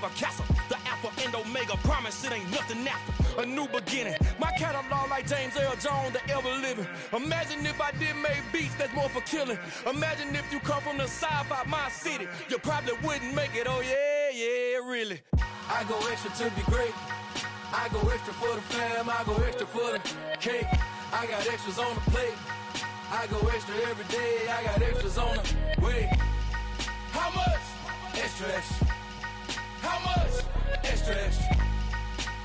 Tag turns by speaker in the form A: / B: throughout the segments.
A: a castle. The alpha and omega, promise it ain't nothing after. A new beginning. My catalog like James Earl Jones, the ever living. Imagine if I did make beats that's more for killing. Imagine if you come from the sci-fi, my city. You probably wouldn't make it, oh yeah, really.
B: I go extra to be great. I go extra for the fam, I go extra for the cake. I got extras on the plate. I go extra every day, I got extras on the way. How much? Extra, extra. How much? Extra, extra.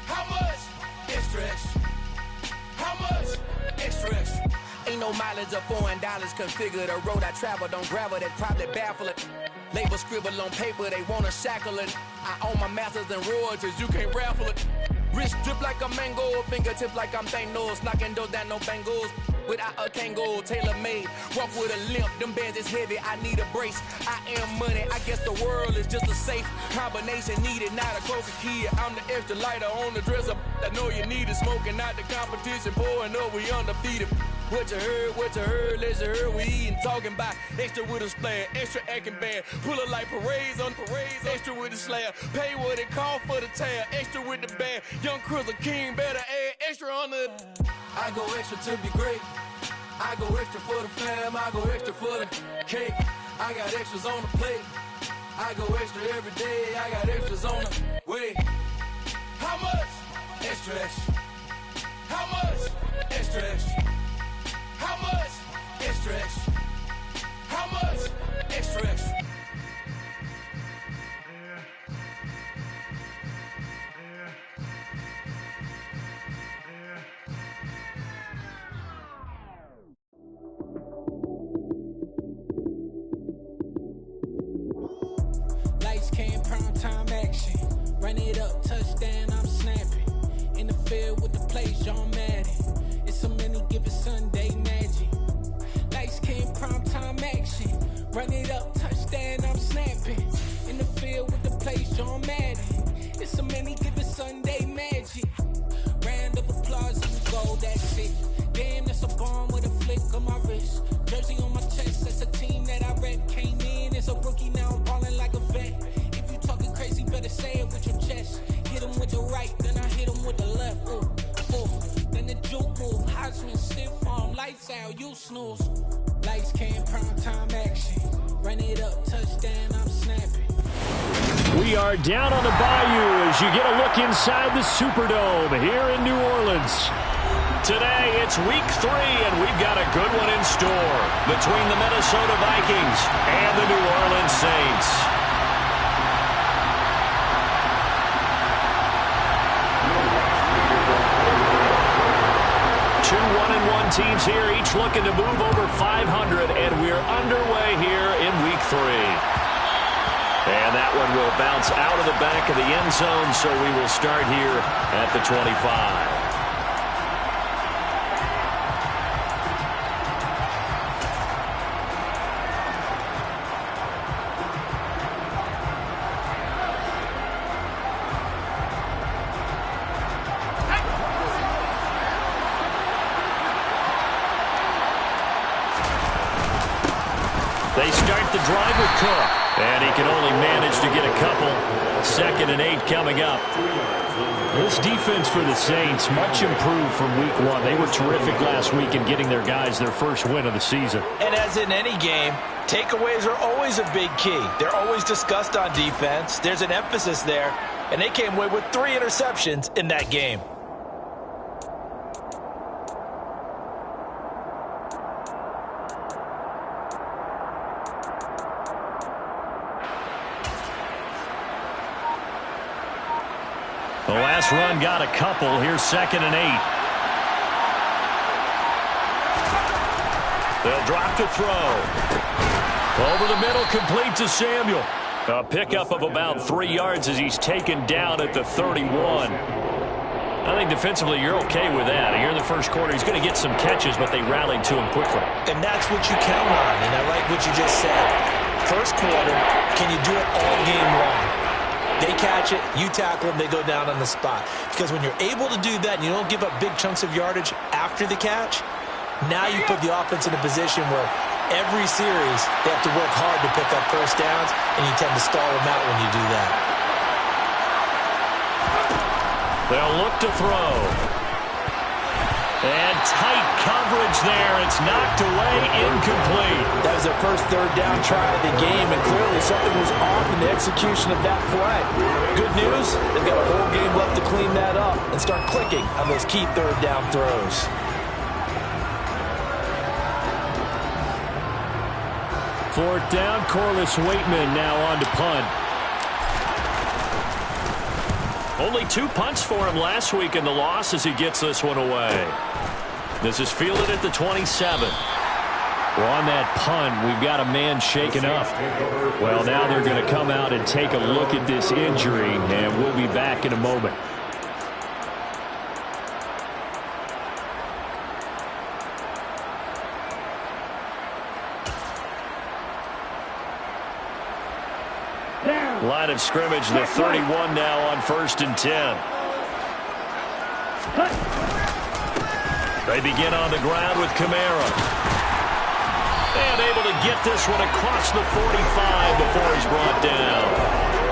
B: How much? Extra, extra. How much? Extra, extra.
A: Ain't no mileage of $4 configure the road I travel. Don't gravel, that probably baffle it. Label scribble on paper, they wanna shackle it. I own my masters and royalties, you can't raffle it. Wrist drip like a mango, fingertips like I'm Thanos. Knocking those down, no bangles. Without a Kango, tailor-made. Walk with a limp, them bands is heavy, I need a brace. I am money, I guess the world is just a safe combination needed, not a coca kid. I'm the extra lighter on the dresser. I know you need it, smoking out the competition, pouring up, we undefeated. What you heard, let's you heard, we eating, talking about extra with a splash, extra acting bad, pull it like parades on parades, extra with the slab, pay what it cost for the tab, extra with the band, young Crizzle King, better add extra on the...
B: I go extra to be great. I go extra for the fam, I go extra for the cake. I got extras on the plate. I go extra every day, I got extras on the way. How much? Extra, extra. How much? Extra, extra. How much? Extra, extra. How much? Extra, extra.
C: Lights came, prime time action. Run it up, touchdown, I'm snapping. In the field with the plays, John Madden. It's a many given Sunday magic. Lights came, prime time action. Run it up, touchdown, I'm snapping. In the field with the plays, John Madden. It's a many given Sunday magic. Round of applause and we go, that's it. Damn, that's a bomb with a flick of my wrist. Jersey on my chest, that's a team that I rep. Came in as a rookie, now I'm balling like a vet. If you talking crazy, better say it with your chest. Hit him with the right, then I hit him with the left. Ooh, ooh. Then the juke move, Heisman, stiff arm, lights out, you snooze. Lights came, prime time action. Run it up, touchdown, I'm snapping.
D: We are down on the bayou as you get a look inside the Superdome here in New Orleans. Today, it's week 3, and we've got a good one in store between the Minnesota Vikings and the New Orleans Saints. Two 1-1 teams here, each looking to move over 500, and we're underway here in week 3. And that one will bounce out of the back of the end zone, so we will start here at the 25. They start the drive with Cook, and he can only manage to get a couple. 2nd and 8 coming up. This defense for the Saints, much improved from week 1. They were terrific last week in getting their guys their first win of the season.
E: And as in any game, takeaways are always a big key. They're always discussed on defense. There's an emphasis there, and they came away with 3 interceptions in that game.
D: The last run got a couple. Here's 2nd and 8. They'll drop to throw. Over the middle, complete to Samuel. A pickup of about 3 yards as he's taken down at the 31. I think defensively you're okay with that. Here in the first quarter, he's going to get some catches, but they rallied to him quickly.
E: And that's what you count on, and I like what you just said. First quarter, can you do it all game long? They catch it, you tackle them, they go down on the spot. Because when you're able to do that and you don't give up big chunks of yardage after the catch, now you put the offense in a position where every series they have to work hard to pick up first downs, and you tend to stall them out when you do that.
D: They'll look to throw. And tight coverage there. It's knocked away, incomplete.
E: That was their first third down try of the game, and clearly something was off in the execution of that play. Good news, they've got a whole game left to clean that up and start clicking on those key third down throws.
D: Fourth down, Corliss Waitman now on to punt. Only 2 punts for him last week in the loss as he gets this one away. This is fielded at the 27. Well, on that punt, we've got a man shaken up. Well, now they're going to come out and take a look at this injury, and we'll be back in a moment. Line of scrimmage, the 31 now on 1st and 10. They begin on the ground with Kamara. And able to get this one across the 45 before he's brought down.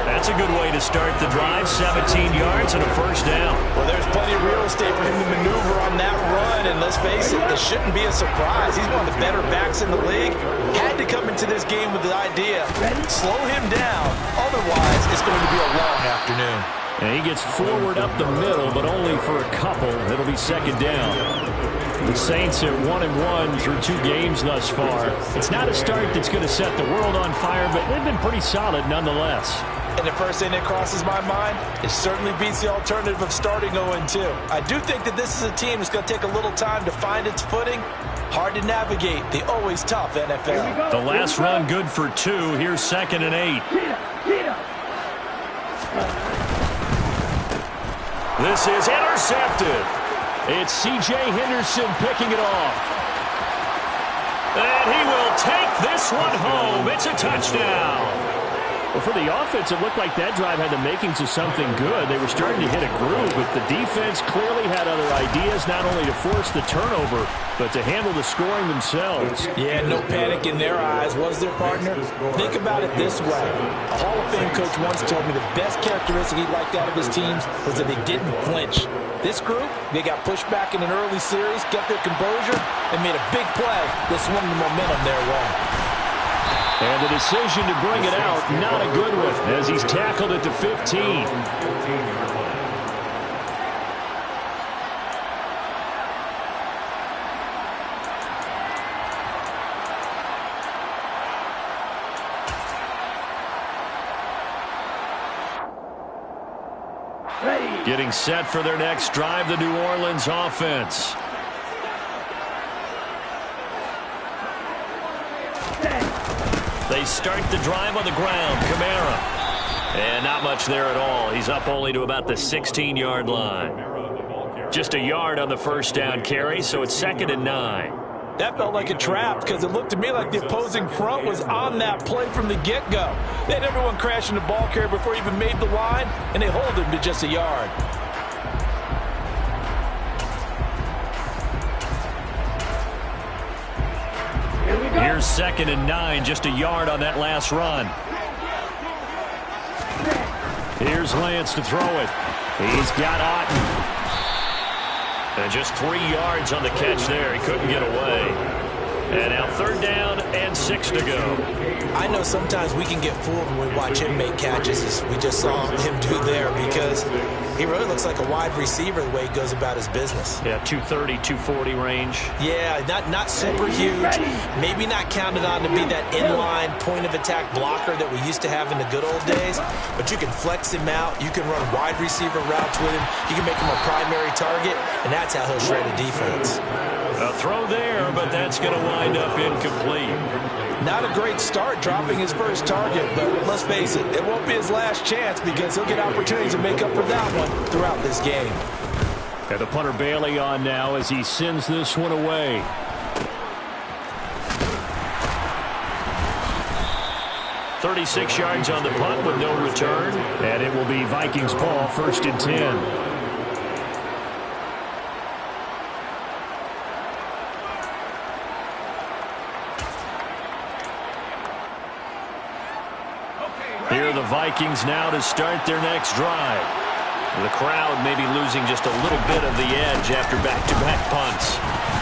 D: That's a good way to start the drive. 17 yards and a first down.
E: Well, there's plenty of real estate for him to maneuver on that run. And let's face it, this shouldn't be a surprise. He's one of the better backs in the league. Had to come into this game with the idea, slow him down. Otherwise, it's going to be a long afternoon.
D: And he gets forward up the middle, but only for a couple. It'll be second down. The Saints are 1-1 through 2 games thus far. It's not a start that's going to set the world on fire, but they've been pretty solid nonetheless.
E: And the first thing that crosses my mind, it certainly beats the alternative of starting 0-2. I do think that this is a team that's going to take a little time to find its footing. Hard to navigate the always tough NFL.
D: The last run good for 2. Here's 2nd and 8. This is intercepted. It's C.J. Henderson picking it off. And he will take this one home. It's a touchdown. Well, for the offense, it looked like that drive had the makings of something good. They were starting to hit a groove, but the defense clearly had other ideas, not only to force the turnover, but to handle the scoring themselves.
E: Yeah, no panic in their eyes, was their partner? Think about it this way. A Hall of Fame coach once told me the best characteristic he liked out of his teams was that they didn't flinch. This group, they got pushed back in an early series, kept their composure, and made a big play that swung the momentum their way.
D: And the decision to bring it out, not a good one, as he's tackled at the 15. Getting set for their next drive, the New Orleans offense. They start the drive on the ground. Kamara. And not much there at all. He's up only to about the 16-yard line. Just a yard on the first down carry, so it's 2nd and 9.
E: That felt like a trap because it looked to me like the opposing front was on that play from the get-go. They had everyone crashing the ball carrier before he even made the line, and they hold him to just a yard.
D: Here's 2nd and 9, just a yard on that last run. Here's Lance to throw it. He's got Otten. And just 3 yards on the catch there. He couldn't get away. And now 3rd down and 6 to go.
E: I know sometimes we can get fooled when we watch him make catches, as we just saw him do there, because he really looks like a wide receiver the way he goes about his business.
D: Yeah, 230, 240 range.
E: Yeah, not super huge. Maybe not counted on to be that inline point-of-attack blocker that we used to have in the good old days, but you can flex him out. You can run wide receiver routes with him. You can make him a primary target, and that's how he'll shred a defense.
D: A throw there, but that's going to wind up incomplete.
E: Not a great start dropping his first target, but let's face it, it won't be his last chance because he'll get opportunities to make up for that one throughout this game.
D: And the punter Bailey on now as he sends this one away. "36 yards on the punt with no return, and it will be Vikings ball, 1st and 10. Here are the Vikings now to start their next drive. The crowd maybe losing just a little bit of the edge after back-to-back punts.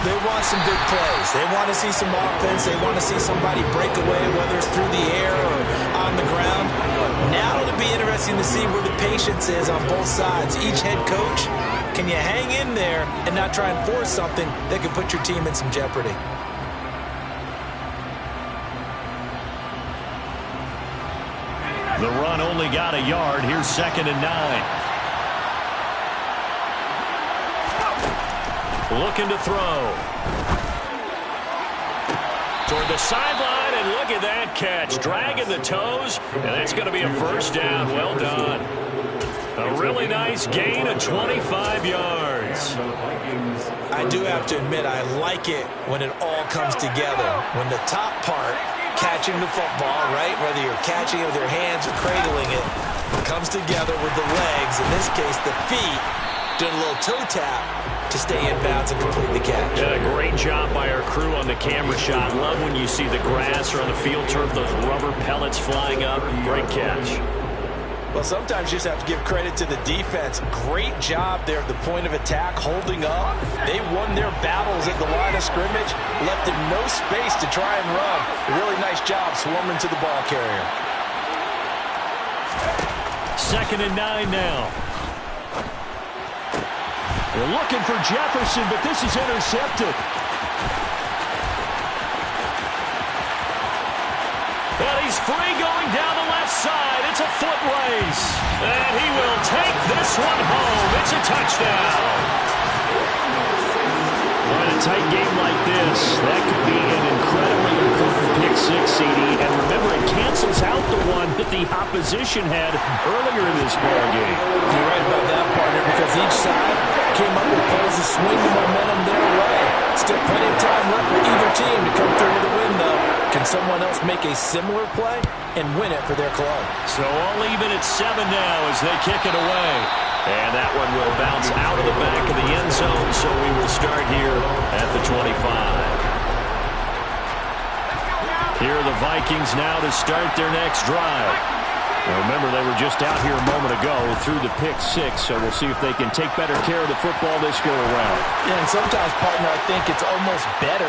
E: They want some big plays. They want to see some offense. They want to see somebody break away, whether it's through the air or on the ground. Now it'll be interesting to see where the patience is on both sides. Each head coach, can you hang in there and not try and force something that could put your team in some jeopardy?
D: The run only got a yard. Here's 2nd and 9. Looking to throw. Toward the sideline, and look at that catch. Dragging the toes, and that's going to be a first down. Well done. A really nice gain of 25 yards.
E: I do have to admit, I like it when it all comes together. When the top part, catching the football, right, whether you're catching it with your hands or cradling it, comes together with the legs, in this case the feet, doing a little toe tap to stay in bounds and complete the catch.
D: Yeah, a great job by our crew on the camera shot. Love when you see the grass or on the field turf, those rubber pellets flying up. Great catch.
E: Well, sometimes you just have to give credit to the defense. Great job there at the point of attack, holding up. They won their battles at the line of scrimmage, left them no space to try and run. Really nice job swarming to the ball carrier.
D: 2nd and 9 now. They're looking for Jefferson, but this is intercepted. And he's free going down the left side. It's a foot race. And he will take this one home. It's a touchdown. In a tight game like this, that could be an incredibly important pick-6, CD. And remember, it cancels out the one that the opposition had earlier in this ballgame.
E: You're right about that, partner, because each side came up with plays to swing the momentum their way. Still plenty of time left for either team to come through with a win, though. Can someone else make a similar play and win it for their club?
D: So all even at 7 now as they kick it away. And that one will bounce out of the back of the end zone, so we will start here at the 25. Here are the Vikings now to start their next drive. Now remember, they were just out here a moment ago through the pick-6, so we'll see if they can take better care of the football this go-around.
E: Yeah, and sometimes, partner, I think it's almost better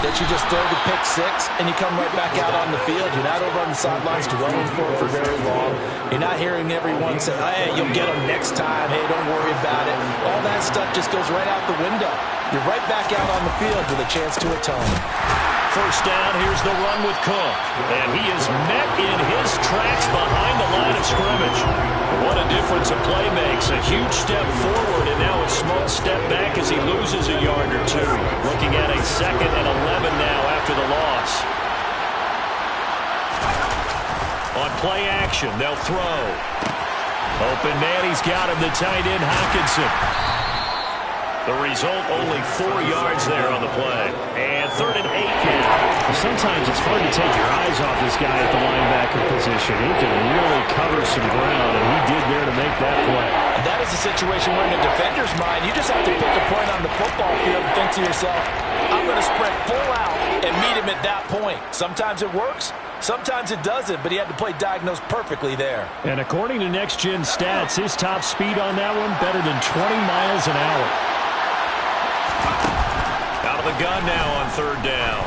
E: that you just throw the pick-6 and you come right back out on the field. You're not over on the sidelines dwelling for very long. You're not hearing everyone say, hey, you'll get them next time. Hey, don't worry about it. All that stuff just goes right out the window. You're right back out on the field with a chance to atone.
D: First down, here's the run with Cook. And he is met in his tracks behind the line of scrimmage. What a difference a play makes. A huge step forward and now a small step back as he loses a yard or two. Looking at a 2nd and 11 now after the loss. On play action, they'll throw. Open man, he's got him, the tight end Hockenson. The result, only 4 yards there on the play. And 3rd and 8 now. Sometimes it's hard to take your eyes off this guy at the linebacker position. He can really cover some ground, and he did there to make that play.
E: And that is a situation where in a defender's mind, you just have to pick a point on the football field and think to yourself, I'm going to sprint full out and meet him at that point. Sometimes it works, sometimes it doesn't, but he had to play diagnose perfectly there.
D: And according to Next Gen Stats, his top speed on that one, better than 20 miles an hour. Out of the gun now on 3rd down.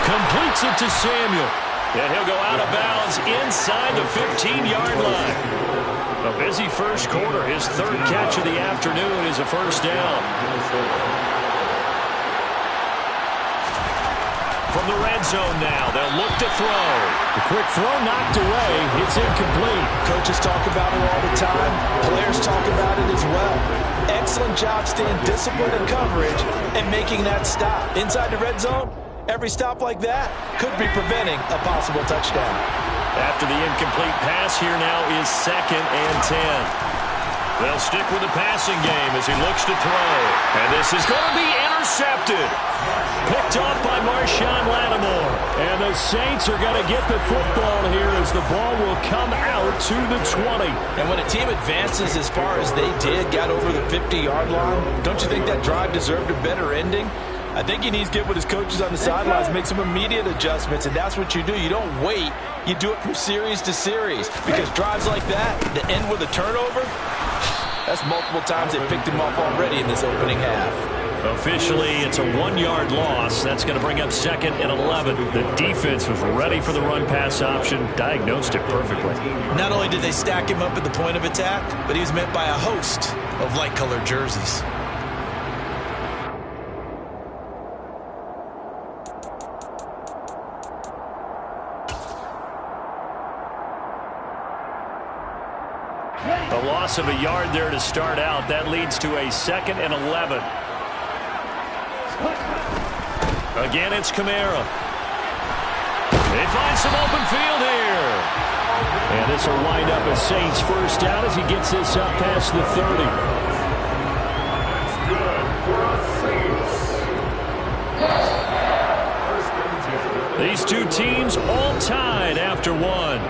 D: Completes it to Samuel. And he'll go out of bounds inside the 15-yard line. A busy first quarter. His 3rd catch of the afternoon is a first down. From the red zone now, they'll look to throw. The quick throw knocked away. It's incomplete.
E: Coaches talk about it all the time. Players talk about it as well. Excellent job staying disciplined in coverage and making that stop. Inside the red zone, every stop like that could be preventing a possible touchdown.
D: After the incomplete pass, here now is 2nd and 10. They'll stick with the passing game as he looks to throw. And this is going to be intercepted. Picked off by Marshawn Lattimore. And the Saints are going to get the football here as the ball will come out to the 20.
E: And when a team advances as far as they did, got over the 50-yard line, don't you think that drive deserved a better ending? I think he needs to get with his coaches on the sidelines, make some immediate adjustments, and that's what you do. You don't wait. You do it from series to series, because drives like that, to end with a turnover, that's multiple times they picked him up already in this opening half.
D: Officially, it's a 1-yard loss. That's going to bring up 2nd and 11. The defense was ready for the run-pass option, diagnosed it perfectly.
E: Not only did they stack him up at the point of attack, but he was met by a host of light-colored jerseys.
D: A loss of a yard there to start out. That leads to a 2nd and 11. Again, it's Kamara. They find some open field here. And this will wind up a Saints first down as he gets this up past the 30. These two teams all tied after one.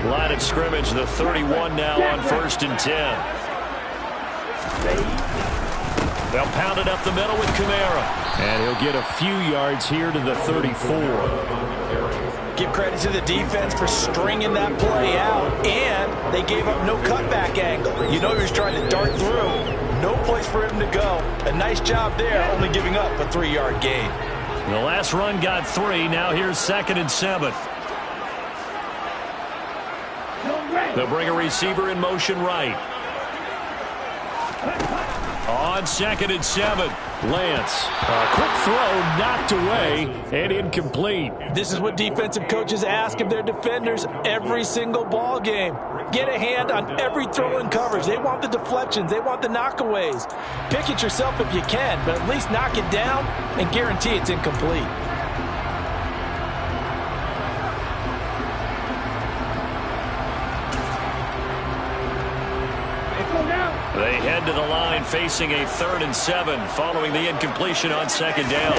D: Line of scrimmage, the 31 now on 1st and 10. They'll pound it up the middle with Kamara. And he'll get a few yards here to the 34.
E: Give credit to the defense for stringing that play out, and they gave up no cutback angle. You know he was trying to dart through. No place for him to go. A nice job there, only giving up a 3-yard gain.
D: The last run got 3. Now here's 2nd and 7. They'll bring a receiver in motion right. On 2nd and 7, Lance. A quick throw knocked away and incomplete.
E: This is what defensive coaches ask of their defenders every single ball game. Get a hand on every throw in coverage. They want the deflections. They want the knockaways. Pick it yourself if you can, but at least knock it down and guarantee it's incomplete.
D: They head to the line facing a 3rd and 7 following the incompletion on 2nd down.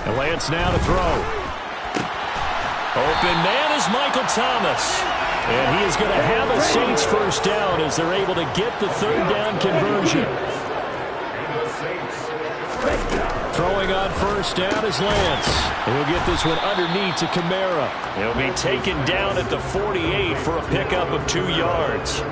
D: And Lance now to throw. Open man is Michael Thomas. And he is going to have a Saints first down as they're able to get the 3rd down conversion. Throwing on 1st down is Lance. He'll get this one underneath to Kamara. He'll be taken down at the 48 for a pickup of 2 yards.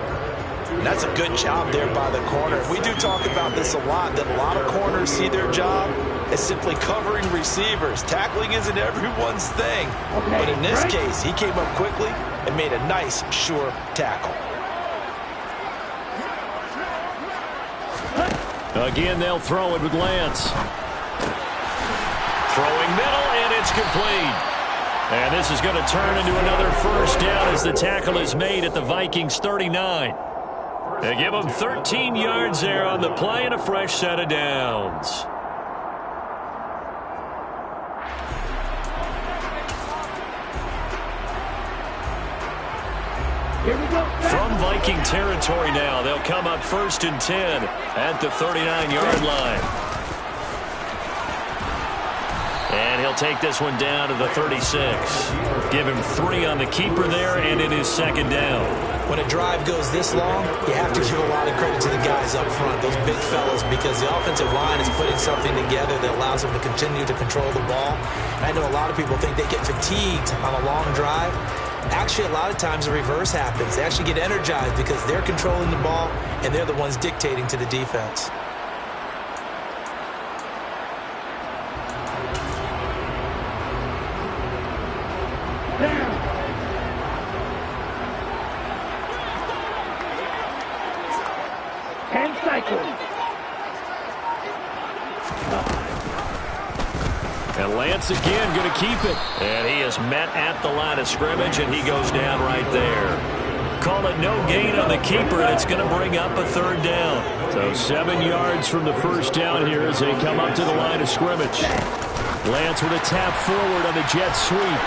E: That's a good job there by the corner. We do talk about this a lot, that a lot of corners see their job as simply covering receivers. Tackling isn't everyone's thing. But in this case, he came up quickly and made a nice, sure tackle.
D: Again, they'll throw it with Lance. Throwing middle, and it's complete. And this is going to turn into another first down as the tackle is made at the Vikings 39. They give them 13 yards there on the play and a fresh set of downs. From Viking territory now, they'll come up 1st and 10 at the 39-yard line. And he'll take this one down to the 36. Give him 3 on the keeper there, and it is 2nd down.
E: When a drive goes this long, you have to give a lot of credit to the guys up front, those big fellas, because the offensive line is putting something together that allows them to continue to control the ball. And I know a lot of people think they get fatigued on a long drive. Actually, a lot of times the reverse happens. They actually get energized because they're controlling the ball, and they're the ones dictating to the defense.
D: And Lance again going to keep it. And he is met at the line of scrimmage, and he goes down right there. Call it no gain on the keeper, and it's going to bring up a 3rd down. So 7 yards from the first down here as they come up to the line of scrimmage. Lance with a tap forward on the jet sweep.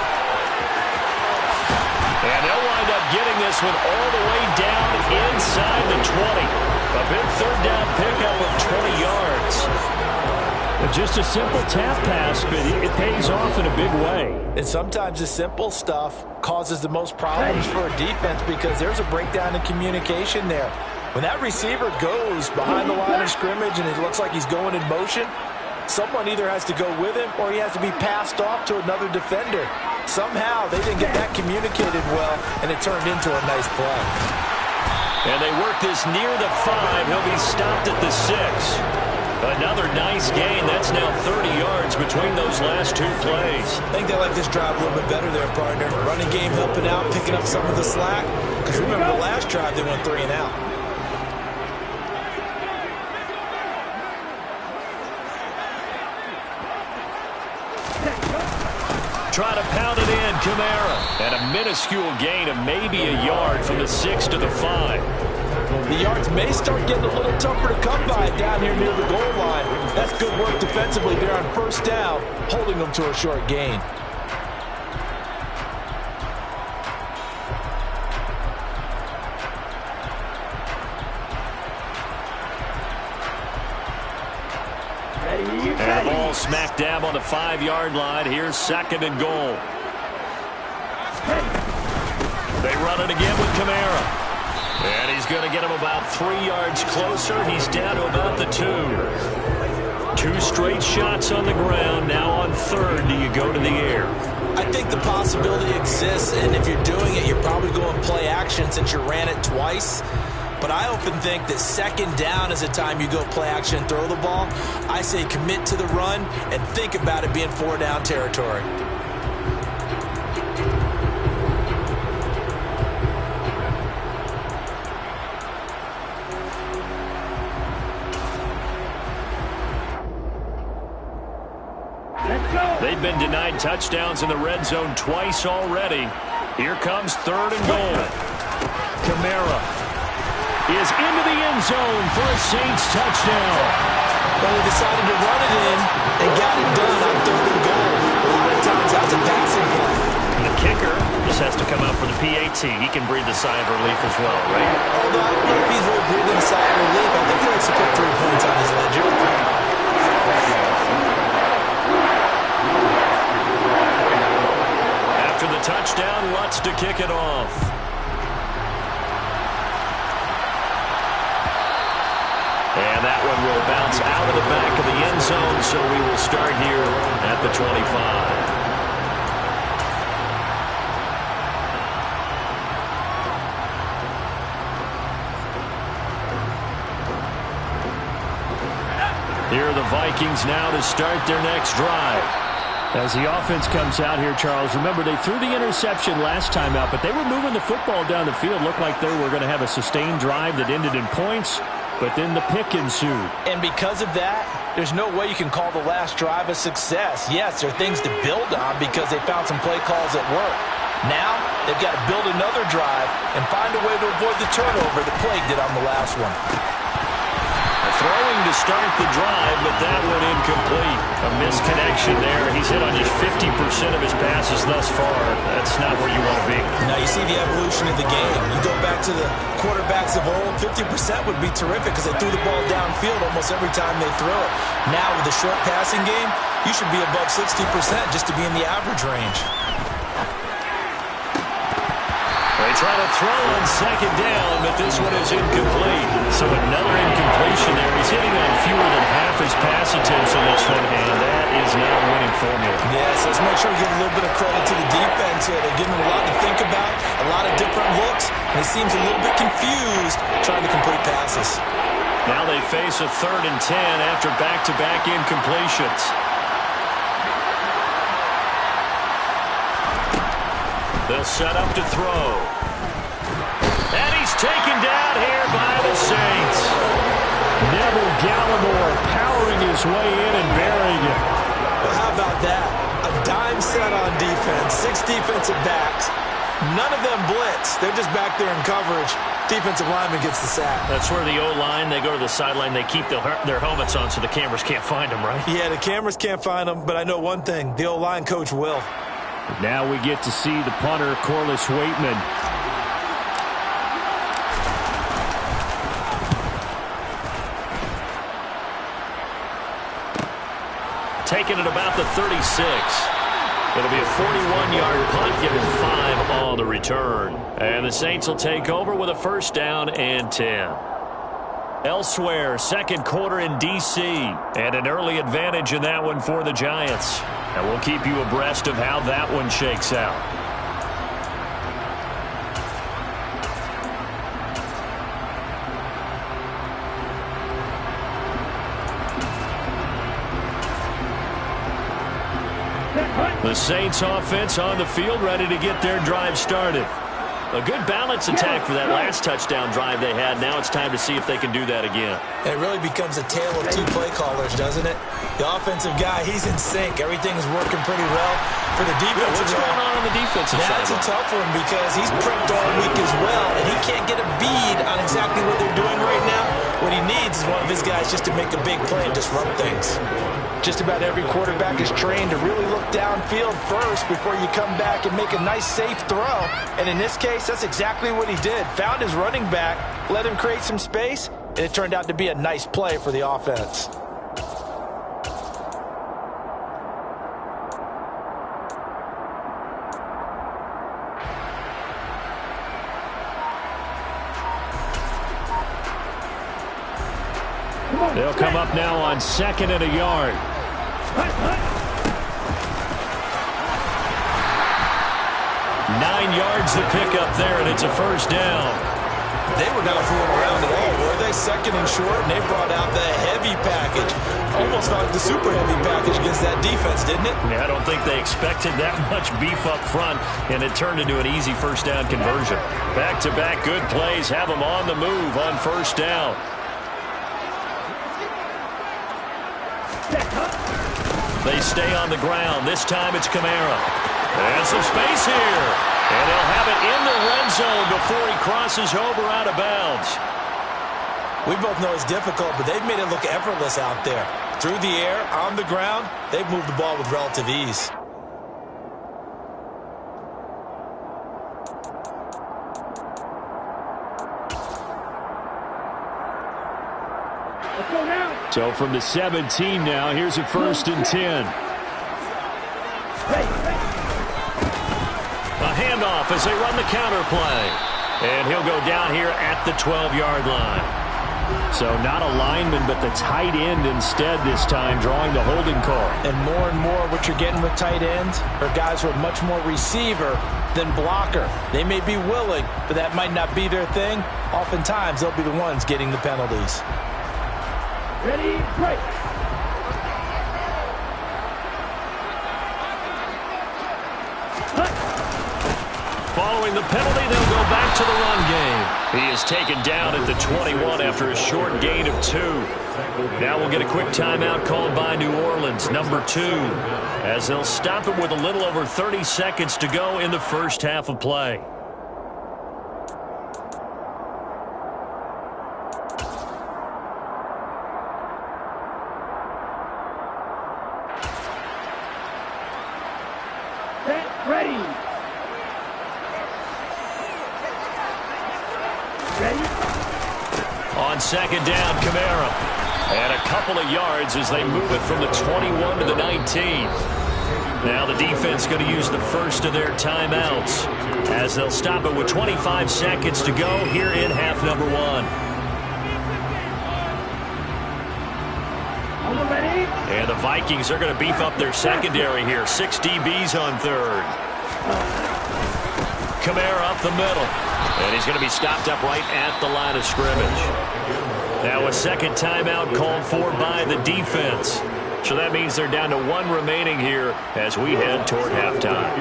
D: And they'll wind up getting this one all the way down inside the 20. A big 3rd down pickup of 20 yards. Just a simple tap pass, but it pays off in a big way.
E: And sometimes the simple stuff causes the most problems for a defense because there's a breakdown in communication there. When that receiver goes behind the line of scrimmage and it looks like he's going in motion, someone either has to go with him or he has to be passed off to another defender. Somehow they didn't get that communicated well, and it turned into a nice play.
D: And they work this near the 5. He'll be stopped at the 6. Another nice gain. That's now 30 yards between those last 2 plays.
E: I think they like this drive a little bit better there, partner. Running game helping out, picking up some of the slack. Because remember the last drive, they went 3 and out.
D: Try to pound it in, Kamara. And a minuscule gain of maybe a yard from the 6 to the 5.
E: The yards may start getting a little tougher to come by down here near the goal line. That's good work defensively there on first down, holding them to a short gain.
D: And the ball smack dab on the 5-yard line. Here's 2nd and goal. They run it again with Kamara. And he's going to get him about 3 yards closer. He's down to about the 2. 2 straight shots on the ground. Now on 3rd, do you go to the air?
E: I think the possibility exists, and if you're doing it, you're probably going play action since you ran it twice. But I often think that 2nd down is the time you go play action and throw the ball. I say commit to the run and think about it being 4-down territory.
D: They've been denied touchdowns in the red zone twice already. Here comes 3rd and goal. Kamara is into the end zone for a Saints touchdown.
E: Well, they decided to run it in and got it done on 3rd and goal. A lot of times that's a passing play.
D: The kicker just has to come out for the PAT. He can breathe a sigh of relief as well, right?
E: Although I don't know if he's really breathing a sigh of relief. I think he likes to put 3 points on his ledger.
D: After the touchdown, Lutz to kick it off. And that one will bounce out of the back of the end zone, so we will start here at the 25. Here are the Vikings now to start their next drive. As the offense comes out here, Charles, remember they threw the interception last time out, but they were moving the football down the field. Looked like they were going to have a sustained drive that ended in points, but then the pick ensued.
E: And because of that, there's no way you can call the last drive a success. Yes, there are things to build on because they found some play calls that work. Now, they've got to build another drive and find a way to avoid the turnover that plagued it on the last one.
D: Throwing to start the drive, but that one incomplete. A misconnection there. He's hit on just 50% of his passes thus far. That's not where you want to be.
E: Now you see the evolution of the game. You go back to the quarterbacks of old, 50% would be terrific because they threw the ball downfield almost every time they throw it. Now with the short passing game, you should be above 60% just to be in the average range.
D: They try to throw on 2nd down, but this one is incomplete. So another incompletion there. He's hitting on fewer than half his pass attempts in this one, and that is not a winning formula.
E: Yes, let's make sure we give a little bit of credit to the defense here. They're giving him a lot to think about, a lot of different looks, and he seems a little bit confused trying to complete passes.
D: Now they face a 3rd and 10 after back-to-back incompletions. They'll set up to throw. And he's taken down here by the Saints. Neville Gallimore powering his way in and burying it.
E: Well, how about that? A dime set on defense, 6 defensive backs. None of them blitz. They're just back there in coverage. Defensive lineman gets the sack.
D: That's where the O-line, they go to the sideline, they keep their helmets on so the cameras can't find them, right?
E: Yeah, the cameras can't find them, but I know one thing. The O-line coach will.
D: Now we get to see the punter, Corliss Waitman. taken at about the 36. It'll be a 41-yard punt, giving 5 on the return. And the Saints will take over with a first down and 10. Elsewhere, second quarter in D.C. and an early advantage in that one for the Giants. And we'll keep you abreast of how that one shakes out. The Saints offense on the field, ready to get their drive started. A good balance attack for that last touchdown drive they had. Now it's time to see if they can do that again.
E: And it really becomes a tale of two play callers, doesn't it? The offensive guy, he's in sync. Everything's working pretty well. For the defensive
D: what's going on the defensive side?
E: That's a tough one because he's prepped all week as well, and he can't get a bead on exactly what they're doing right now. What he needs is one of his guys just to make a big play and disrupt things.
F: Just about every quarterback is trained to really look downfield first before you come back and make a nice, safe throw. And in this case, that's exactly what he did. Found his running back, let him create some space, and it turned out to be a nice play for the offense.
D: They'll come up now on 2nd and a yard. 9 yards to pick up there, and it's a first down.
E: They were not fooling around at all, were they? 2nd and short, and they brought out the heavy package. Almost like the super heavy package against that defense, didn't it?
D: Yeah, I don't think they expected that much beef up front, and it turned into an easy first down conversion. Back-to-back good plays have them on the move on first down. They stay on the ground. This time it's Kamara. And some space here. And they'll have it in the red zone before he crosses over out of bounds.
E: We both know it's difficult, but they've made it look effortless out there. Through the air, on the ground, they've moved the ball with relative ease.
D: So from the 17 now, here's a 1st and 10. A handoff as they run the counter play. And he'll go down here at the 12-yard line. So not a lineman, but the tight end instead this time, drawing the holding call.
F: And more what you're getting with tight ends are guys who are much more receiver than blocker. They may be willing, but that might not be their thing. Oftentimes, they'll be the ones getting the penalties. Ready, break.
D: Following the penalty, they'll go back to the run game. He is taken down at the 21 after a short gain of 2. Now we'll get a quick timeout called by New Orleans, number 2, as they'll stop it with a little over 30 seconds to go in the first half of play.
F: Ready.
D: On 2nd down, Kamara. And a couple of yards as they move it from the 21 to the 19. Now the defense going to use the first of their timeouts as they'll stop it with 25 seconds to go here in half number 1. And the Vikings are going to beef up their secondary here. 6 DBs on 3rd. Kamara up the middle. And he's going to be stopped up right at the line of scrimmage. Now a second timeout called for by the defense. So that means they're down to 1 remaining here as we head toward halftime.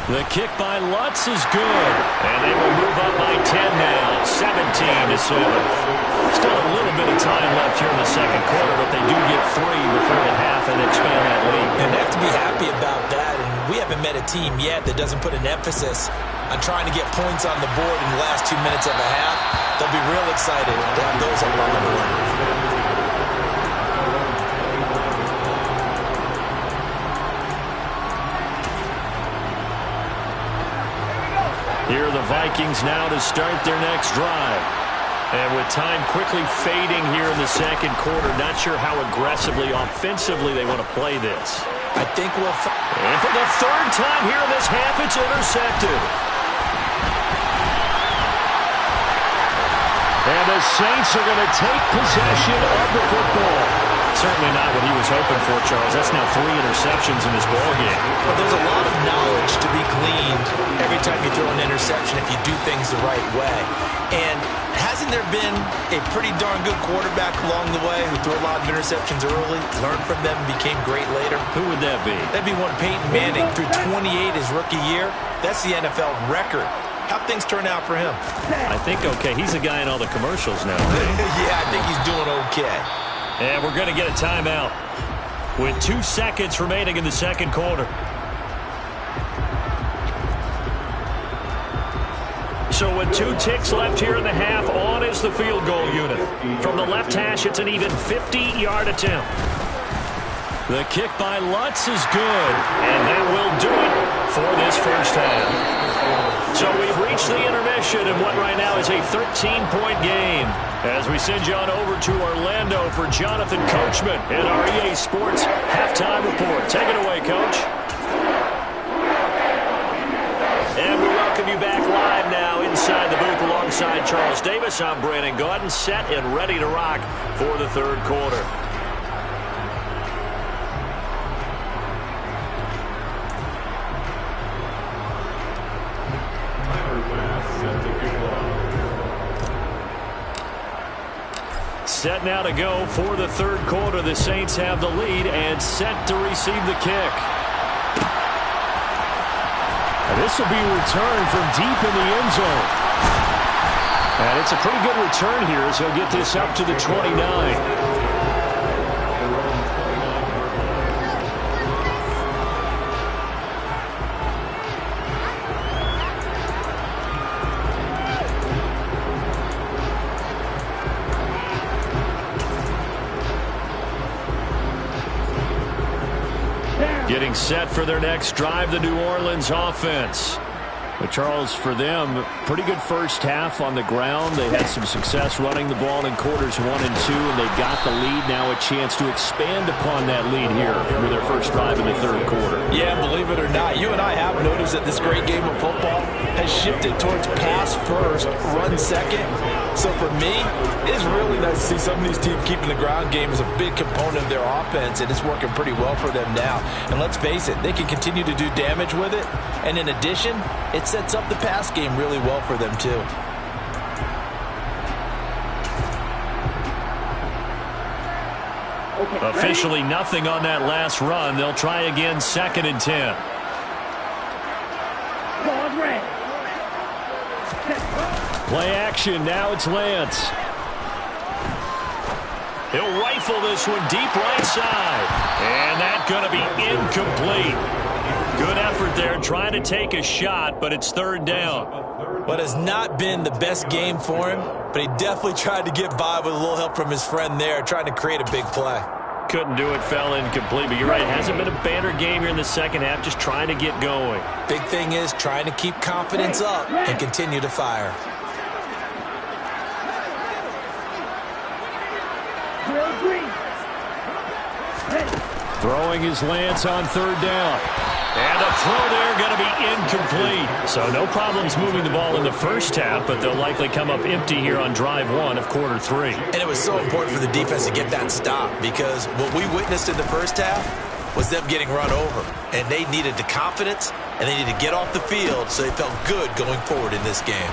D: The kick by Lutz is good. And they will move up by 10 now. 17-7. Still a little bit of time left here in the second quarter, but they do get 3 before the half and expand that lead.
E: And they have to be happy about that. And we haven't met a team yet that doesn't put an emphasis on trying to get points on the board in the last 2 minutes of a half. They'll be real excited to have those up on the board.
D: Here are the Vikings now to start their next drive. And with time quickly fading here in the second quarter, not sure how aggressively, offensively they want to play this.
E: I think we'll...
D: And for the third time here in this half, it's intercepted. And the Saints are going to take possession of the football. Certainly not what he was hoping for, Charles. That's now 3 interceptions in this ballgame.
E: But there's a lot of knowledge to be gleaned every time you throw an interception if you do things the right way. And hasn't there been a pretty darn good quarterback along the way who threw a lot of interceptions early, learned from them, became great later?
D: Who would that be?
E: That'd be one Peyton Manning, threw 28 his rookie year. That's the NFL record. How'd things turn out for him?
D: I think okay. He's a guy in all the commercials now.
E: Yeah, I think he's doing okay.
D: And we're going to get a timeout with 2 seconds remaining in the second quarter. So with 2 ticks left here in the half, on is the field goal unit. From the left hash, it's an even 50-yard attempt. The kick by Lutz is good, and that will do it for this first half. So we've reached the intermission in what right now is a 13-point game. As we send you on over to Orlando for Jonathan Coachman in our EA Sports Halftime Report. Take it away, Coach. And we welcome you back live now inside the booth alongside Charles Davis. I'm Brandon Gaudin, set and ready to rock for the third quarter. Set now to go for the third quarter. The Saints have the lead and set to receive the kick. And this will be returned from deep in the end zone. And it's a pretty good return here as he'll get this up to the 29. Getting set for their next drive, the New Orleans offense. But Charles, for them, pretty good first half on the ground. They had some success running the ball in quarters 1 and 2, and they got the lead. Now a chance to expand upon that lead here with their first drive in the third quarter.
F: Yeah, believe it or not, you and I have noticed that this great game of football has shifted towards pass first, run second. So for me, it's really nice to see some of these teams keeping the ground game as a big component of their offense, and it's working pretty well for them now. And let's face it, they can continue to do damage with it. And in addition, it sets up the pass game really well for them too.
D: Officially nothing on that last run. They'll try again, 2nd and 10. Play action, now it's Lance. He'll rifle this one deep right side. And that's going to be incomplete. Good effort there, trying to take a shot, but it's third down.
E: What has not been the best game for him, but he definitely tried to get by with a little help from his friend there, trying to create a big play.
D: Couldn't do it, fell incomplete, but you're right, it hasn't been a banner game here in the second half, just trying to get going.
E: Big thing is trying to keep confidence up and continue to fire.
D: Throwing his Lance on third down. And a throw there going to be incomplete. So no problems moving the ball in the first half, but they'll likely come up empty here on drive 1 of quarter 3.
E: And it was so important for the defense to get that stop, because what we witnessed in the first half was them getting run over. And they needed the confidence, and they needed to get off the field so they felt good going forward in this game.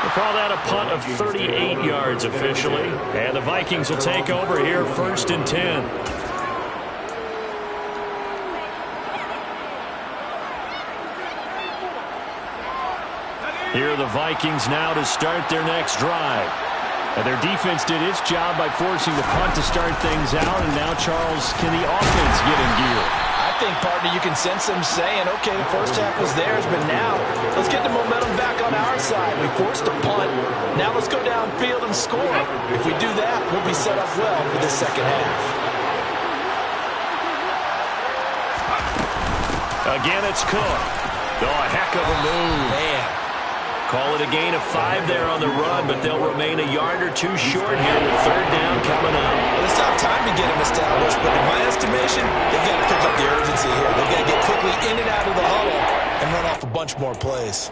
D: We'll call that a punt of 38 yards officially. And the Vikings will take over here, 1st and 10. Here are the Vikings now to start their next drive. And their defense did its job by forcing the punt to start things out. And now, Charles, can the offense get in gear?
F: I think, partner, you can sense them saying, okay, the first half was theirs, but now let's get the momentum back on our side. We forced a punt. Now let's go downfield and score. If we do that, we'll be set up well for the second half.
D: Again, it's Cook. Oh, a heck of a move.
E: Man.
D: Call it a gain of 5 there on the run, but they'll remain a yard or 2 short here with third down coming up.
E: Well, they still have time to get him established, but in my estimation, they've got to pick up the urgency here. They've got to get quickly in and out of the huddle and run off a bunch more plays.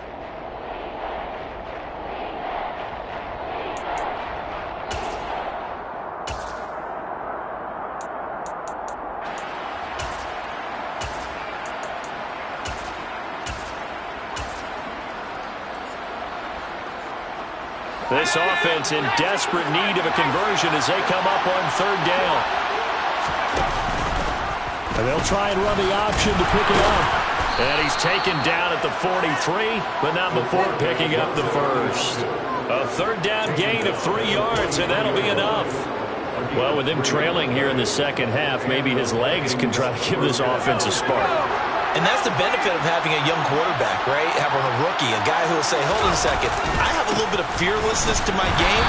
D: This offense in desperate need of a conversion as they come up on third down. And they'll try and run the option to pick it up. And he's taken down at the 43, but not before picking up the first. A third down gain of 3 yards, and that'll be enough. Well, with him trailing here in the second half, maybe his legs can try to give this offense a spark.
E: And that's the benefit of having a young quarterback, right? Having a rookie, a guy who will say, hold on a second, I have a little bit of fearlessness to my game.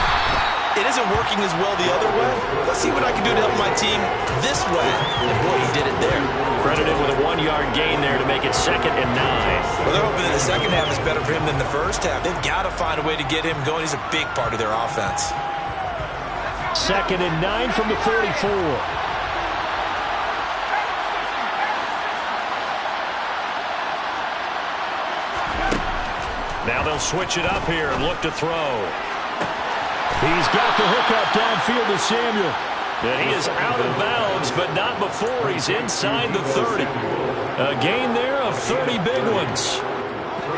E: It isn't working as well the other way. Let's see what I can do to help my team this way. And boy, he did it there.
D: Credited with a 1-yard gain there to make it 2nd and 9.
E: Well, they're hoping that the second half is better for him than the first half. They've got to find a way to get him going. He's a big part of their offense.
D: 2nd and 9 from the 44. Now they'll switch it up here and look to throw. He's got the hook up downfield to Samuel. And he is out of bounds, but not before he's inside the 30. A gain there of 30 big ones.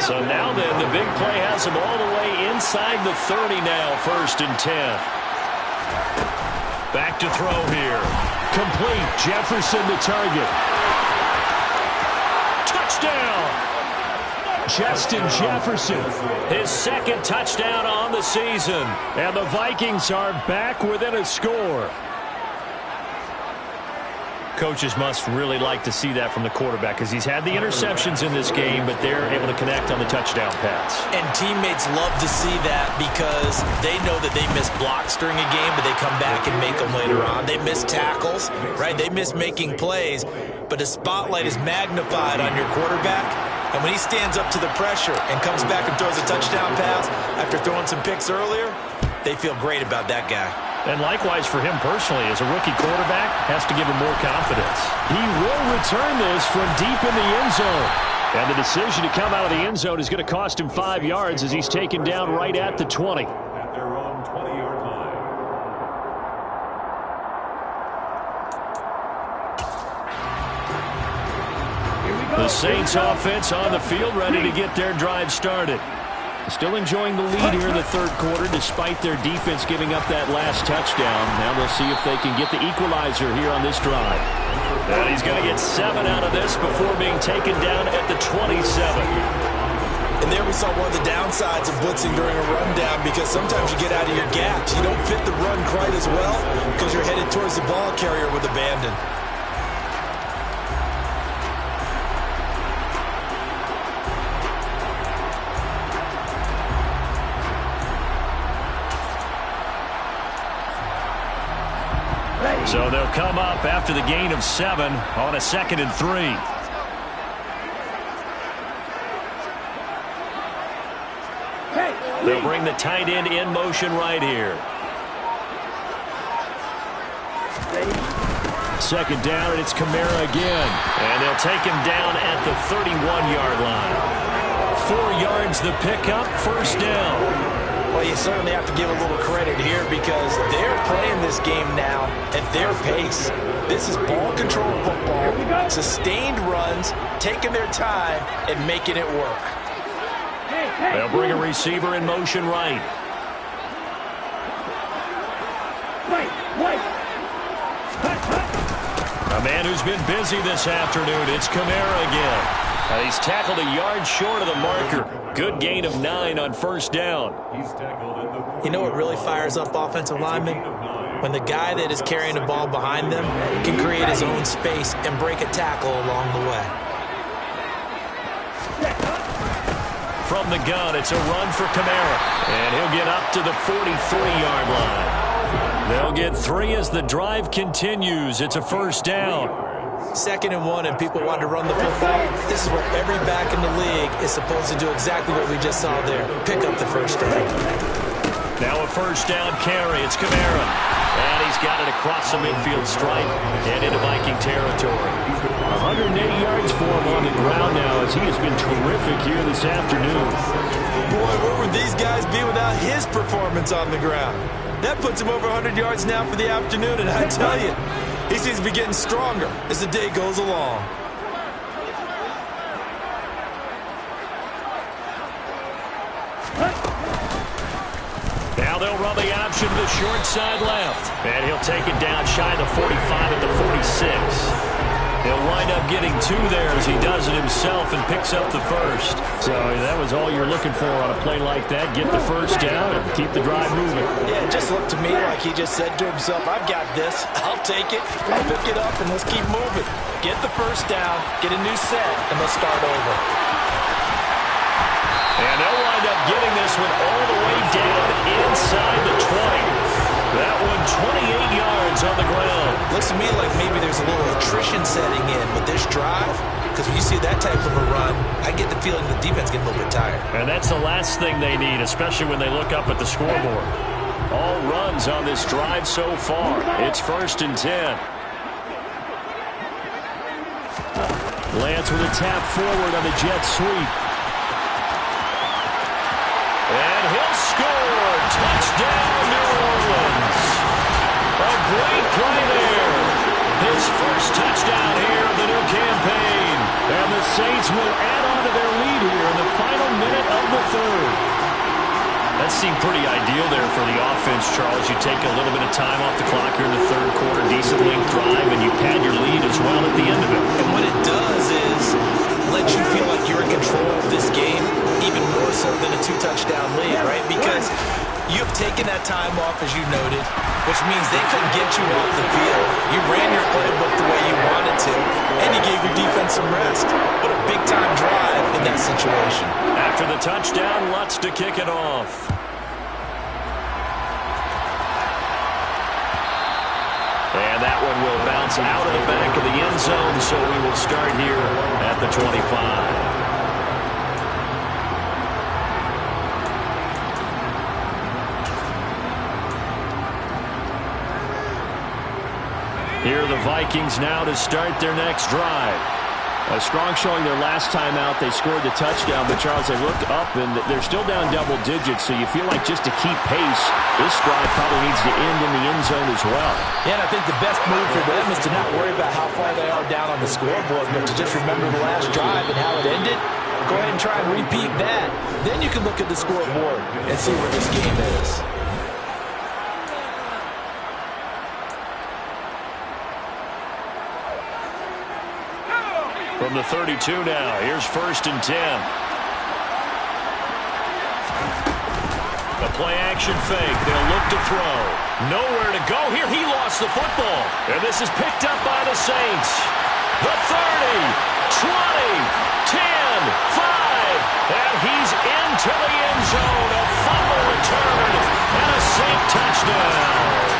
D: So now then, the big play has him all the way inside the 30 now, 1st and 10. Back to throw here. Complete. Jefferson the target. Touchdown! Justin Jefferson, his 2nd touchdown on the season. And the Vikings are back within a score. Coaches must really like to see that from the quarterback because he's had the interceptions in this game, but they're able to connect on the touchdown pass.
E: And teammates love to see that because they know that they miss blocks during a game, but they come back and make them later on. They miss tackles, right? They miss making plays, but the spotlight is magnified on your quarterback. And when he stands up to the pressure and comes back and throws a touchdown pass after throwing some picks earlier, they feel great about that guy.
D: And likewise for him personally, as a rookie quarterback, has to give him more confidence. He will return this from deep in the end zone. And the decision to come out of the end zone is going to cost him 5 yards as he's taken down right at the 20.
G: At their own 20-yard line.
D: The Saints offense on the field, ready to get their drive started. Still enjoying the lead here in the 3rd quarter, despite their defense giving up that last touchdown. Now they'll see if they can get the equalizer here on this drive. And he's going to get 7 out of this before being taken down at the 27.
E: And there we saw one of the downsides of blitzing during a rundown because sometimes you get out of your gaps. You don't fit the run quite as well because you're headed towards the ball carrier with abandon.
D: So they'll come up after the gain of 7 on a 2nd and 3. They'll bring the tight end in motion right here. 2nd down, and it's Kamara again. And they'll take him down at the 31-yard line. 4 yards the pickup, 1st down.
E: Well, you certainly have to give a little credit here because they're playing this game now at their pace. This is ball control football, sustained runs, taking their time, and making it work.
D: They'll bring a receiver in motion right. A man who's been busy this afternoon, it's Kamara again. He's tackled a yard short of the marker. Good gain of 9 on 1st down.
E: You know what really fires up offensive linemen? When the guy that is carrying the ball behind them can create his own space and break a tackle along the way.
D: From the gun, it's a run for Kamara. And he'll get up to the 43-yard line. They'll get 3 as the drive continues. It's a 1st down.
E: 2nd and 1 and people want to run the football. This is where every back in the league is supposed to do exactly what we just saw there. Pick up the first down.
D: Now a first down carry. It's Kamara. And he's got it across the midfield stripe and into Viking territory. 180 yards for him on the ground now as he has been terrific here this afternoon.
E: Boy, where would these guys be without his performance on the ground? That puts him over 100 yards now for the afternoon, and I tell you, he seems to be getting stronger as the day goes along.
D: Now they'll run the option to the short side left. And he'll take it down shy of the 45 at the 46. He'll wind up getting 2 there as he does it himself and picks up the first. So that was all you're looking for on a play like that. Get the first down and keep the drive moving.
F: Yeah, it just looked to me like he just said to himself, I've got this. I'll take it. I'll pick it up, and let's keep moving. Get the first down, get a new set, and let's start over.
D: And they'll wind up getting this one all the way down inside the 20. That one 28 yards on the ground.
E: Looks to me like maybe there's a little attrition setting in with this drive, because when you see that type of a run, I get the feeling the defense getting a little bit tired. And
D: that's the last thing they need, especially when they look up at the scoreboard. All runs on this drive so far. It's 1st and 10. Lance with a tap forward on the jet sweep. And he'll score. Touchdown, New Orleans. A great play there. His first touchdown here of the new campaign. And the Saints will add on to their lead here in the final minute of the 3rd. That seemed pretty ideal there for the offense, Charles. You take a little bit of time off the clock here in the 3rd quarter, decent length drive, and you pad your lead as well at the end of it.
E: And what it does is let you feel like you're in control of this game, even more so than a 2-touchdown lead, right? Because you've taken that time off, as you noted, which means they couldn't get you off the field. You ran your playbook the way you wanted to, and you gave your defense some rest. What a big-time drive in that situation.
D: After the touchdown, Lutz to kick it off. And that one will bounce out of the back of the end zone, so we will start here at the 25. Here are the Vikings now to start their next drive. A strong showing their last time out. They scored the touchdown, but Charles, they looked up and they're still down double digits, so you feel like just to keep pace, this drive probably needs to end in the end zone as well.
F: Yeah, and I think the best move for them is to not worry about how far they are down on the scoreboard, but to just remember the last drive and how it ended. Go ahead and try and repeat that. Then you can look at the scoreboard and see where this game is.
D: From the 32 now, here's 1st and 10. A play-action fake. They'll look to throw. Nowhere to go here. He lost the football. And this is picked up by the Saints. The 30, 20, 10, 5. And he's into the end zone. A fumble return and a Saint touchdown.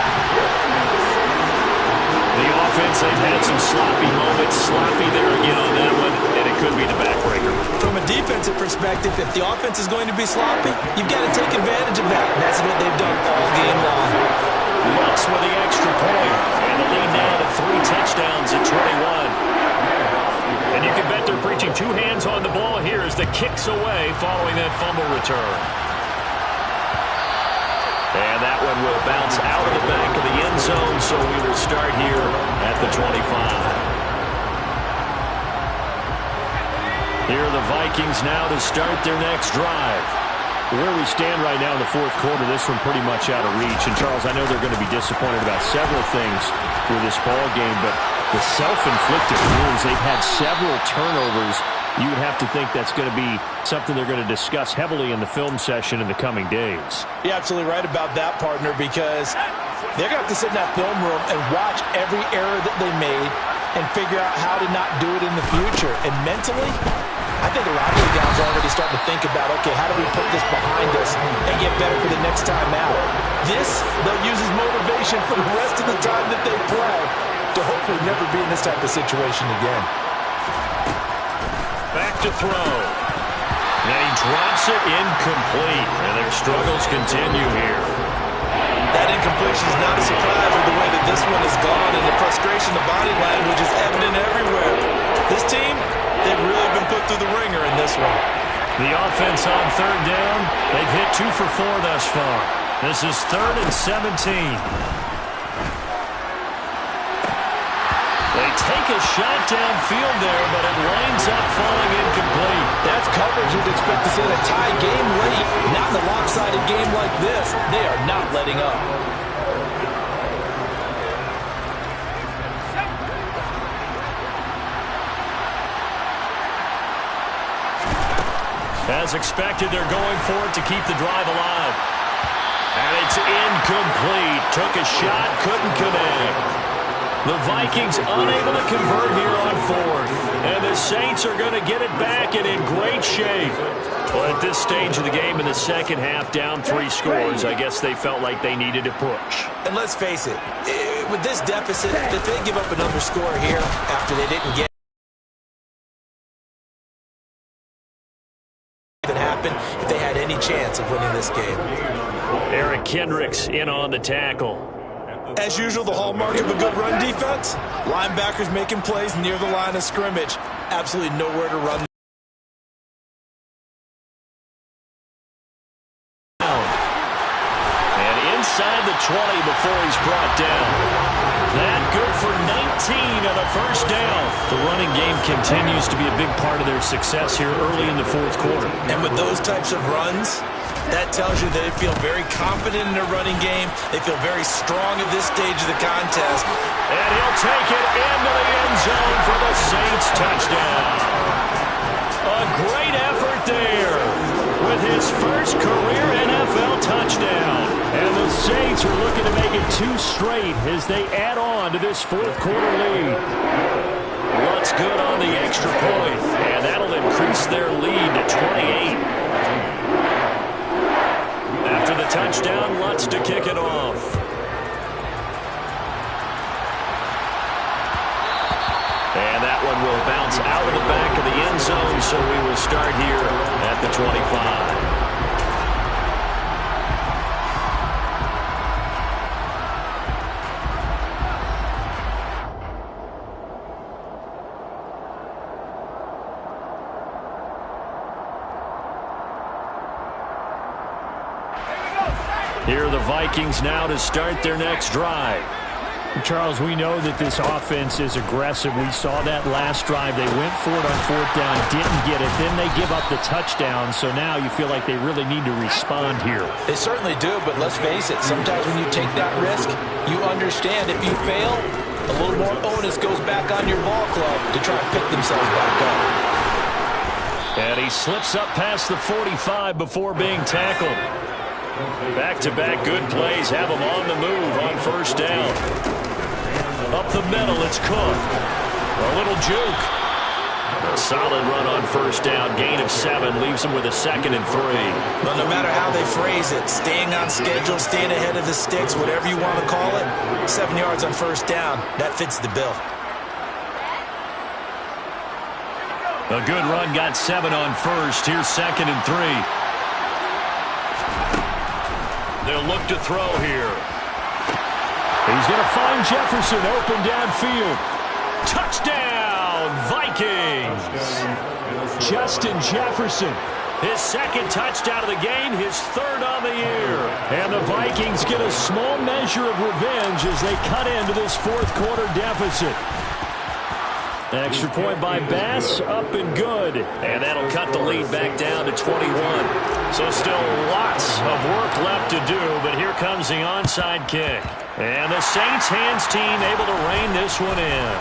D: The offense, they've had some sloppy moments. Sloppy there again on that one, and it could be the backbreaker.
E: From a defensive perspective, if the offense is going to be sloppy, you've got to take advantage of that. And that's what they've done all game long.
D: Lutz with the extra point, and the lead now to 3 touchdowns at 21. And you can bet they're preaching 2 hands on the ball here as the kick's away following that fumble return. And that one will bounce out of the back of the end zone, so we will start here at the 25. Here are the Vikings now to start their next drive. Where we stand right now in the 4th quarter, this one pretty much out of reach. And, Charles, I know they're going to be disappointed about several things through this ball game, but the self-inflicted wounds, they've had several turnovers. You would have to think that's going to be something they're going to discuss heavily in the film session in the coming days.
F: You're absolutely right about that, partner, because they're going to have to sit in that film room and watch every error that they made and figure out how to not do it in the future. And mentally, I think a lot of the guys are already starting to think about, okay, how do we put this behind us and get better for the next time out? This, they'll use as motivation for the rest of the time that they play. to hopefully never be in this type of situation again.
D: Back to throw. And he drops it incomplete. And their struggles continue here.
E: That incompletion is not a surprise with the way that this one has gone, and the frustration, the body language is evident everywhere. This team, they've really been put through the ringer in this one.
D: The offense on third down, they've hit 2 for 4 thus far. This is 3rd and 17. They take a shot downfield there, but it winds up falling incomplete.
E: That's coverage you'd expect to see in a tie game late. Not in a lopsided game like this. They are not letting up.
D: As expected, they're going for it to keep the drive alive. And it's incomplete. Took a shot, couldn't connect. The Vikings unable to convert here on 4th. And the Saints are going to get it back and in great shape. Well, at this stage of the game in the second half, down 3 scores, I guess they felt like they needed to push.
E: And let's face it, with this deficit, if they give up another score here after they didn't get it happen, if they had any chance of winning this game.
D: Eric Kendricks in on the tackle.
E: As usual, the hallmark of a good run defense, linebackers making plays near the line of scrimmage. Absolutely nowhere to run.
D: And inside the 20 before he's brought down. That good for 19 on a first down. The running game continues to be a big part of their success here early in the 4th quarter.
E: And with those types of runs, that tells you they feel very confident in their running game. They feel very strong at this stage of the contest.
D: And he'll take it into the end zone for the Saints touchdown. A great effort there with his first career NFL touchdown. And the Saints are looking to make it 2 straight as they add on to this 4th quarter lead. What's good on the extra point? And that'll increase their lead to 28. After the touchdown, Lutz to kick it off. And that one will bounce out of the back of the end zone, so we will start here at the 25. Here are the Vikings now to start their next drive.
H: Charles, we know that this offense is aggressive. We saw that last drive. They went for it on 4th down, didn't get it. Then they give up the touchdown. So now you feel like they really need to respond here.
E: They certainly do, but let's face it. Sometimes when you take that risk, you understand if you fail, a little more onus goes back on your ball club to try and pick themselves back up.
D: And he slips up past the 45 before being tackled. Back-to-back good plays have him on the move on first down. Up the middle, it's Cook. A little juke. A solid run on first down. Gain of 7 leaves him with a 2nd and 3.
E: Well, no matter how they phrase it, staying on schedule, staying ahead of the sticks, whatever you want to call it, 7 yards on first down, that fits the bill.
D: A good run got 7 on first. Here's 2nd and 3. They'll look to throw here.
H: He's going to find Jefferson open downfield.
D: Touchdown, Vikings!
H: Justin Jefferson.
D: His 2nd touchdown of the game, his 3rd on the year.
H: And the Vikings get a small measure of revenge as they cut into this 4th quarter deficit.
D: Extra point by Bass, up and good. And that'll cut the lead back down to 21. So still lots of work left to do, but here comes the onside kick. And the Saints hands team able to rein this one in.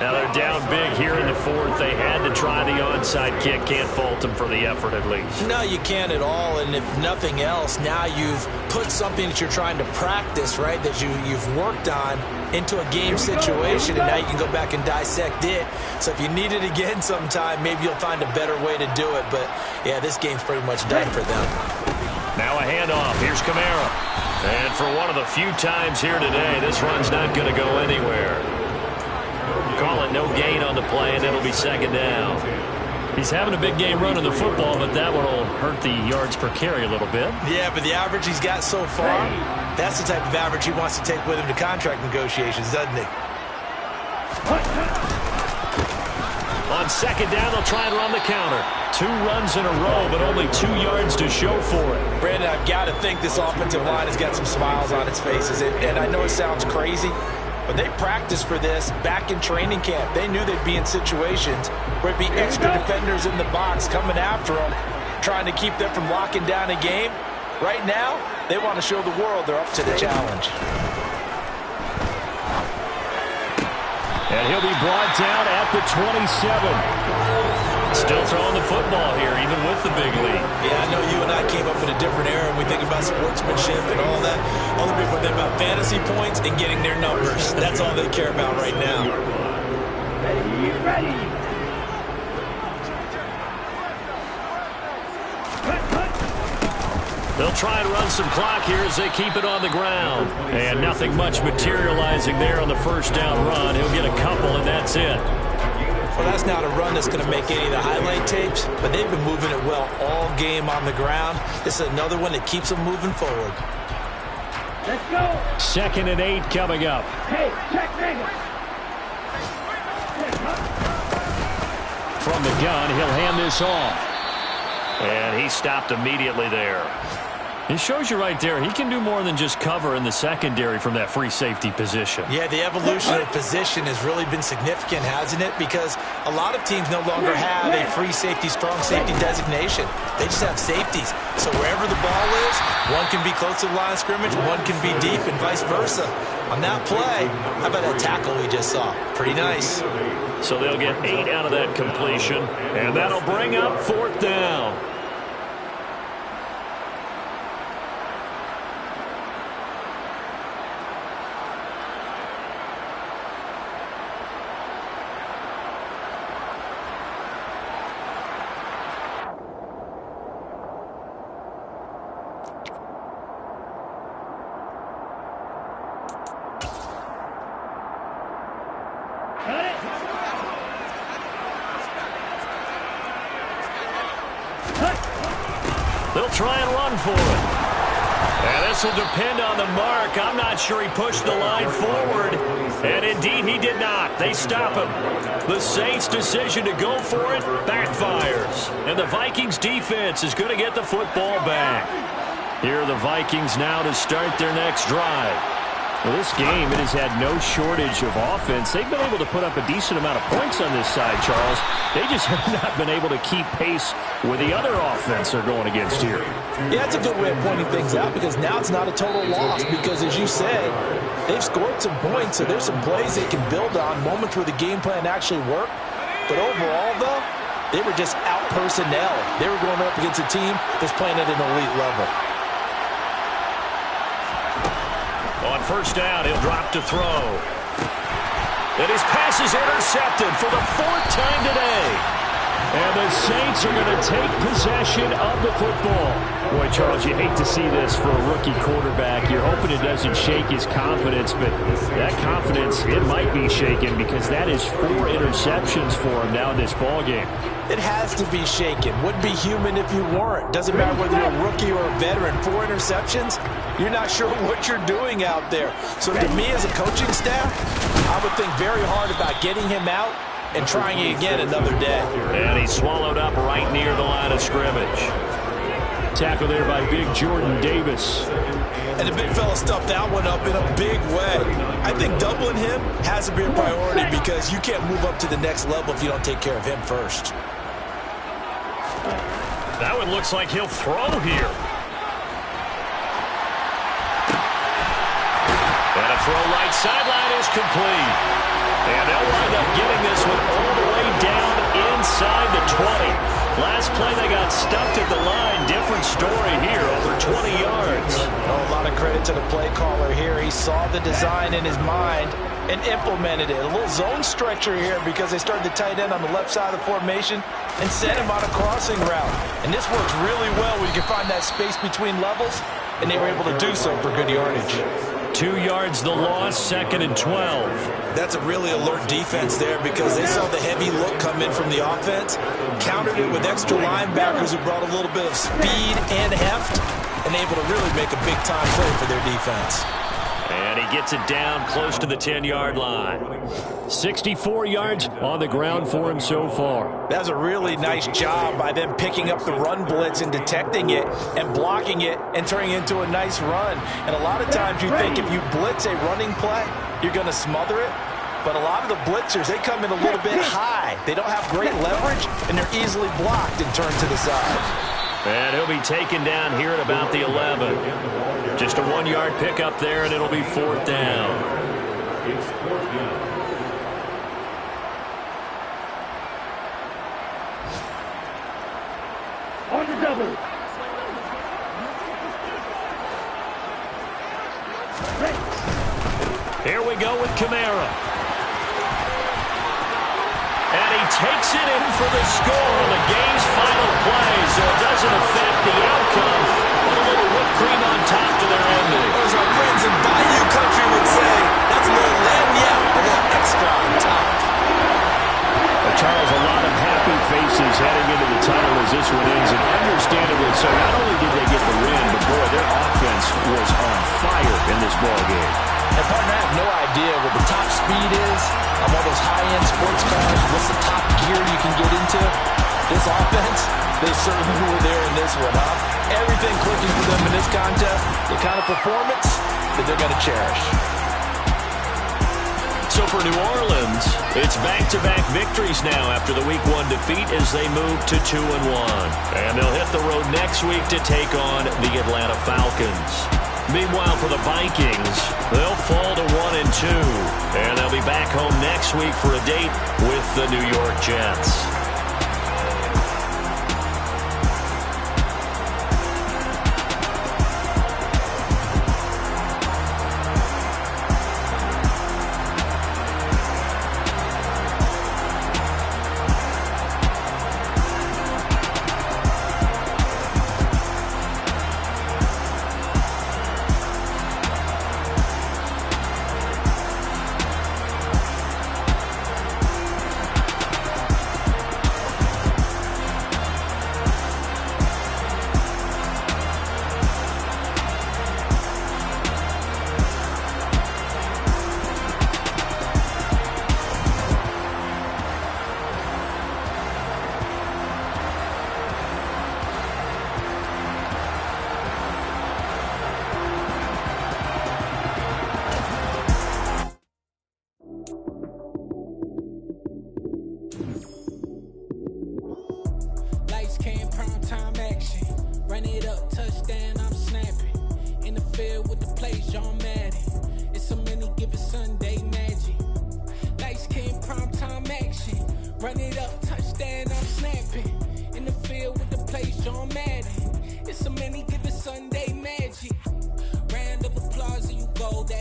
D: Now they're down big here in the 4th. They had to try the onside kick. Can't fault them for the effort at least.
E: No, you can't at all. And if nothing else, now you've put something that you're trying to practice, right, that you've worked on into a game situation, and now you can go back and dissect it. So if you need it again sometime, maybe you'll find a better way to do it. But, yeah, this game's pretty much done for them.
D: Now a handoff. Here's Kamara. And for one of the few times here today, this run's not going to go anywhere. Call it no gain on the play, and it'll be second down.
H: He's having a big game running the football, but that one will hurt the yards per carry a little bit.
E: Yeah, but the average he's got so far, that's the type of average he wants to take with him to contract negotiations, doesn't he?
D: On second down, they'll try and run the counter. 2 runs in a row, but only 2 yards to show for it.
E: Brandon, I've got to think this offensive line has got some smiles on its faces. And I know it sounds crazy, but they practiced for this back in training camp. They knew they'd be in situations where it'd be extra defenders in the box coming after them, trying to keep them from locking down a game. Right now, they want to show the world they're up to the challenge.
H: And he'll be brought down at the 27.
D: Still throwing the football here, even with the big lead.
E: Yeah, I know you and I came up in a different era and we think about sportsmanship and all that. Other people think about fantasy points and getting their numbers. That's all they care about right now.
I: Ready.
D: They'll try and run some clock here as they keep it on the ground.
H: And nothing much materializing there on the first down run. He'll get a couple, and that's it.
E: Well, that's not a run that's going to make any of the highlight tapes, but they've been moving it well all game on the ground. This is another one that keeps them moving forward.
I: Let's go.
H: 2nd and 8 coming up.
I: Hey, check nigga.
H: From the gun, he'll hand this off.
D: And he stopped immediately there.
H: It shows you right there, he can do more than just cover in the secondary from that free safety position.
E: Yeah, the evolution of position has really been significant, hasn't it? Because a lot of teams no longer have a free safety, strong safety designation. They just have safeties. So wherever the ball is, one can be close to the line of scrimmage, one can be deep, and vice versa. On that play, how about that tackle we just saw? Pretty nice.
D: So they'll get 8 out of that completion, and that'll bring up 4th down. They'll try and run for it. And this will depend on the mark. I'm not sure he pushed the line forward. And indeed, he did not. They stop him. The Saints' decision to go for it backfires. And the Vikings defense is going to get the football back. Here are the Vikings now to start their next drive.
H: Well, this game, it has had no shortage of offense. They've been able to put up a decent amount of points on this side, Charles. They just have not been able to keep pace with the other offense they're going against here.
E: Yeah, that's a good way of pointing things out because now it's not a total loss because, as you said, they've scored some points, so there's some plays they can build on, moments where the game plan actually worked. But overall, though, they were just out-personnel. They were going up against a team that's playing at an elite level.
D: On first down, he'll drop to throw. And his pass is intercepted for the 4th time today.
H: And the Saints are going to take possession of the football. Boy, Charles, you hate to see this for a rookie quarterback. You're hoping it doesn't shake his confidence, but that confidence, it might be shaken because that is 4 interceptions for him now in this ballgame.
E: It has to be shaken. Wouldn't be human if you weren't. Doesn't matter whether you're a rookie or a veteran. 4 interceptions, you're not sure what you're doing out there. So to me as a coaching staff, I would think very hard about getting him out and trying it again another day.
D: And he's swallowed up right near the line of scrimmage.
H: Tackle there by big Jordan Davis.
E: And the big fella stuffed that one up in a big way. I think doubling him has to be a priority because you can't move up to the next level if you don't take care of him first.
D: That one looks like he'll throw here. And a throw right sideline is complete. And they'll wind up getting this one all the way down inside the 20. Last play, they got stuffed at the line. Different story here, over 20 yards.
E: Oh, a lot of credit to the play caller here. He saw the design in his mind and implemented it. A little zone stretcher here because they started the tight end on the left side of the formation and sent him on a crossing route. And this works really well when you can find that space between levels.
F: and they were able to do so for good yardage.
D: 2 yards the loss, 2nd and 12.
E: That's a really alert defense there because they saw the heavy look come in from the offense, countered it with extra linebackers who brought a little bit of speed and heft, and able to really make a big-time play for their defense.
D: And he gets it down close to the 10-yard line. 64 yards on the ground for him so far.
F: That was a really nice job by them picking up the run blitz and detecting it and blocking it and turning it into a nice run. And a lot of times you think if you blitz a running play, you're going to smother it. But a lot of the blitzers, they come in a little bit high. They don't have great leverage, and they're easily blocked and turned to the side.
D: And he'll be taken down here at about the 11. Just a 1-yard pickup there, and it'll be 4th down.
G: It's 4th down.
I: On the double.
D: Here we go with Kamara. And he takes it in for the score on the game's final play, so it doesn't affect the outcome. But a little whipped cream on top to their ending.
E: As our friends in Bayou Country would say, that's a little lagniappe, a little extra on top.
D: Charles, a lot of happy faces heading into the tunnel as this one ends, and understandably so. Not only did they get the win, but boy, their offense was on fire in this ball game.
E: And partner, I have no idea what the top speed is on one of those high-end sports cars. What's the top gear you can get into? This offense, they certainly were there in this one, huh? Everything clicking for them in this contest, the kind of performance that they're going to cherish.
D: So for New Orleans, it's back-to-back victories now after the Week 1 defeat as they move to 2-1. And they'll hit the road next week to take on the Atlanta Falcons. Meanwhile, for the Vikings, they'll fall to 1-2. And they'll be back home next week for a date with the New York Jets.
C: Run it up, touchdown, I'm snapping. In the field with the place, John Madden. It's a many given Sunday magic. Round of applause and you go that.